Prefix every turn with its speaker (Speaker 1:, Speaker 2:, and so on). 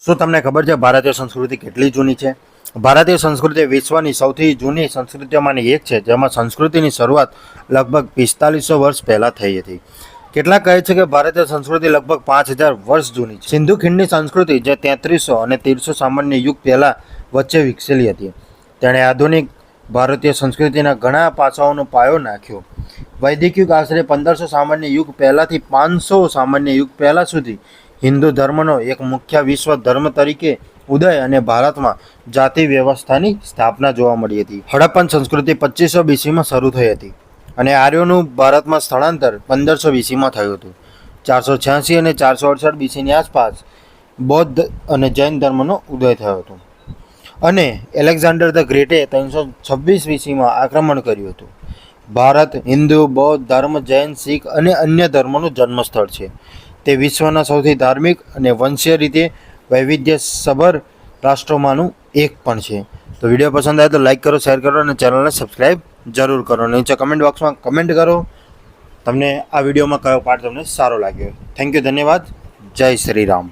Speaker 1: શું તમને ખબર છે ભારતીય સંસ્કૃતિ કેટલી જૂની છે? ભારતીય સંસ્કૃતિ વિશ્વની સૌથી જૂની સંસ્કૃતિઓમાંની એક છે, જેમાં સંસ્કૃતિની શરૂઆત લગભગ 4500 વર્ષ પહેલાં થઈ હતી. કેટલાક કહે છે કે ભારતીય સંસ્કૃતિ લગભગ 5000 વર્ષ જૂની છે. સિંધુ ખીણની સંસ્કૃતિ જે 3300 અને 1300 સામાન્ય યુગ પહેલાં વચ્ચે વિકસેલી હતી, તેણે આધુનિક ભારતીય સંસ્કૃતિના ઘણા પાસાઓનો પાયો નાખ્યો. વૈદિક યુગ આશરે 1500 સામાન્ય યુગ પહેલાંથી 500 સામાન્ય યુગ પહેલાં સુધી હિન્દુ ધર્મનો એક મુખ્ય વિશ્વ ધર્મ તરીકે ઉદય અને ભારતમાં જાતિ વ્યવસ્થાની સ્થાપના જોવા મળી હતી. હડપ્પન સંસ્કૃતિ 2500 બીસીમાં શરૂ થઈ હતી અને આર્યોનું ભારતમાં સ્થળાંતર 1500 બીસીમાં થયું હતું. 486 અને 468 બીસીની આસપાસ બૌદ્ધ અને જૈન ધર્મનો ઉદય થયો હતો અને એલેક્ઝાન્ડર ધ ગ્રેટે 326 બીસીમાં આક્રમણ કર્યું હતું. ભારત હિન્દુ, બૌદ્ધ ધર્મ, જૈન, શીખ અને અન્ય ધર્મોનું જન્મસ્થળ છે. તે વિશ્વના સૌથી ધાર્મિક અને વંશીય રીતે વૈવિધ્યસભર રાષ્ટ્રોમાંનું એક પણ છે. તો વિડીયો પસંદ આવે તો લાઈક કરો, શેર કરો અને ચેનલને સબસ્ક્રાઈબ જરૂર કરો. નીચે કમેન્ટ બોક્સમાં કમેન્ટ કરો તમને આ વિડીયોમાં કયો પાર્ટ તમને સારો લાગ્યો. થેન્ક યુ, ધન્યવાદ. જય શ્રી રામ.